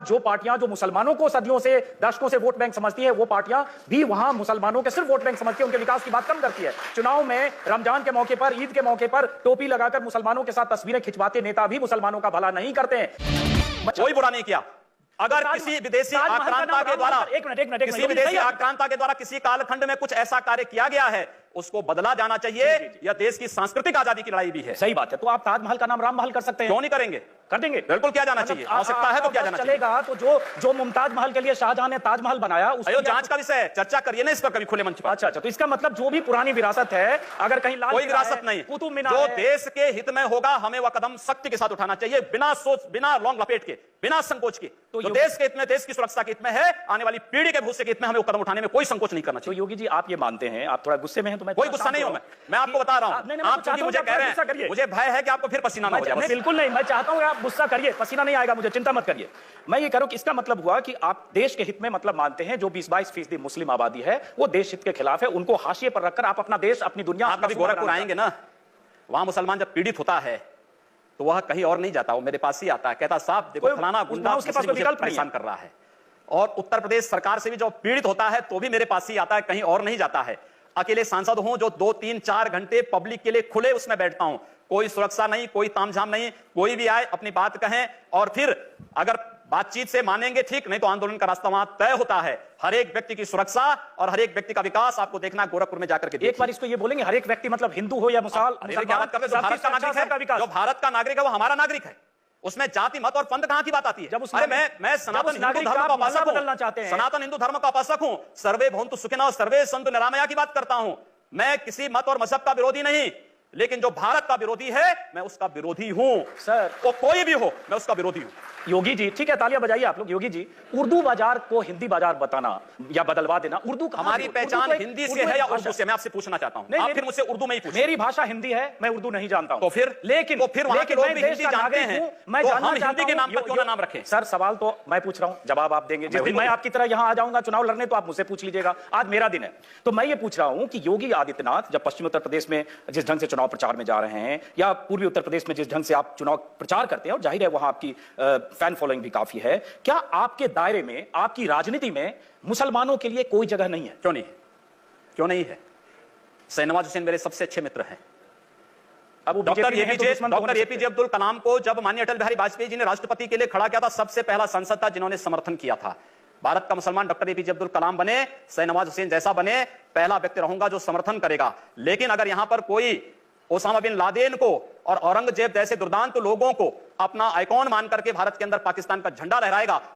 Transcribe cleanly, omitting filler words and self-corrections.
जो पार्टियां जो मुसलमानों को सदियों से दशकों से वोट बैंक समझती है, वो पार्टियां भी वहां मुसलमानों के सिर्फ वोट बैंक समझती है, उनके विकास की बात कम करती है। चुनाव में रमजान के मौके पर, ईद के मौके पर टोपी लगाकर मुसलमानों के साथ तस्वीरें खिंचवाते नेता भी मुसलमानों का भला नहीं करते हैं। कोई बुरा नहीं किया। अगर किसी विदेशी आक्रांता के द्वारा किसी विदेशी आक्रांता के द्वारा किसी कालखंड में कुछ ऐसा कार्य किया गया है, उसको बदला जाना चाहिए। यह देश की सांस्कृतिक आजादी की लड़ाई भी है। सही बात है। तो आप ताजमहल का नाम राम महल कर सकते हैं, क्यों नहीं करेंगे? कर देंगे, बिल्कुल किया जाना चाहिए। आवश्यकता है तो किया जाना चलेगा। तो जो मुमताज महल के लिए शाहजहां ने ताजमहल बनाया, उसको जांच का विषय है, चर्चा करिए ना इस पर कभी खुले मंच पर। अच्छा, तो इसका मतलब जो भी पुरानी विरासत है, अगर कहीं लाल कोई विरासत नहीं, कुतुब मीनार जो देश के हित में होगा, हमें वह कदम सख्ती के साथ उठाना चाहिए, बिना सोच, बिना लौंग लपेट के, बिना संकोच के। तो देश के हित में, देश की सुरक्षा के हित में है, आने वाली पीढ़ी के भविष्य के हित में हमें वो कदम उठाने में कोई संकोच नहीं करना चाहिए। तो योगी जी, आप ये मानते हैं, आप थोड़ा गुस्से में हैं, तो मैं कोई गुस्सा नहीं हूं। मैं आपको बता रहा हूं, आप चूंकि मुझे कह रहे हैं, मुझे भय है कि आपको फिर पसीना ना हो जाए। बिल्कुल नहीं, मैं चाहता हूं आप गुस्सा करिए, पसीना नहीं आएगा मुझे, चिंता मत करिए। मैं ये कह रहा हूं कि इसका मतलब हुआ कि आप देश के हित में मतलब मानते हैं, जो 20-22% मुस्लिम आबादी है वो देश हित के खिलाफ है, उनको हाशिए पर रखकर आप अपना देश, अपनी दुनिया। आप कभी गोरखपुर आएंगे ना, वहां मुसलमान जब पीड़ित होता है तो वह कहीं और नहीं जाता, वो मेरे पास ही आता है, कहता साहब देखो फलाना गुंडा उसके पास विकल्प परेशान कर रहा है। और उत्तर प्रदेश सरकार से भी जो पीड़ित होता है तो भी मेरे पास ही आता है, कहीं और नहीं जाता है। अकेले सांसद हूं जो 2-3-4 घंटे पब्लिक के लिए खुले उसमें बैठता हूं, कोई सुरक्षा नहीं, कोई तामझाम नहीं, कोई भी आए अपनी बात कहें, और फिर अगर बातचीत से मानेंगे ठीक, नहीं तो आंदोलन का रास्ता वहां तय होता है। हर एक व्यक्ति की सुरक्षा और हर एक व्यक्ति का विकास आपको देखना गोरखपुर में जाकर के। एक बार इसको ये बोलेंगे, हर एक व्यक्ति मतलब हिंदू हो या मुसलमान, जो भारत का नागरिक है वो हमारा नागरिक है, उसमें जाति मत और पंथ कहां की बात आती है? जब मैं सनातन हिंदू धर्म का उपासक हूं, सनातन हिंदू धर्म का उपासक हूं, सर्वे भवन्तु सुखिनः सर्वे सन्तु निरामया की बात करता हूं। मैं किसी मत और मजहब का विरोधी नहीं, लेकिन जो भारत का विरोधी है मैं उसका विरोधी हूं सर, वो कोई भी हो मैं उसका विरोधी हूं। योगी जी, ठीक है, तालियां बजाइए आप लोग। योगी जी, उर्दू बाजार को हिंदी बाजार बताना या बदलवा देना, उर्दू हमारी पहचान हिंदी से है या उर्दू से? मैं आपसे पूछना चाहता हूं, आप फिर मुझसे उर्दू में ही पूछिए। मेरी भाषा हिंदी है, मैं उर्दू नहीं जानता हूं। तो फिर वहां के लोग भी हिंदी जानते हैं, मैं हम हिंदी के नाम पर क्यों ना नाम रखें? सर, सवाल तो मैं पूछ रहा हूं, जवाब आप देंगे। जिस दिन मैं आपकी तरह यहां आ जाऊंगा चुनाव लड़ने, तो आप मुझसे पूछ लीजिएगा। आज मेरा दिन है, तो मैं ये पूछ रहा हूं कि योगी आदित्यनाथ जब पश्चिमी उत्तर प्रदेश में जिस ढंग से चुनाव प्रचार में जा रहे हैं, या पूर्वी उत्तर प्रदेश में जिस ढंग से आप चुनाव प्रचार करते हैं, और जाहिर है वहां आपकी फैन फॉलोइंग भी काफी है, क्या आपके दायरे में, आपकी राजनीति में मुसलमानों के लिए कोई जगह नहीं है? क्यों नहीं है? क्यों नहीं है? शाहनवाज हुसैन मेरे सबसे अच्छे मित्र हैं। अब डॉक्टर एपीजे अब्दुल कलाम को जब माननीय अटल बिहारी वाजपेयी जी ने राष्ट्रपति के लिए खड़ा किया था, सबसे पहला सांसद था जिन्होंने समर्थन किया था। भारत का मुसलमान डॉक्टर एपीजे अब्दुल कलाम बने, शाहनवाज हुसैन जैसा बने, पहला व्यक्ति रहूंगा जो समर्थन करेगा। लेकिन अगर यहां पर कोई ओसामा बिन लादेन को और औरंगजेब जैसे दुर्दांत लोगों को अपना आइकॉन मान करके भारत के अंदर पाकिस्तान का झंडा लहराएगा,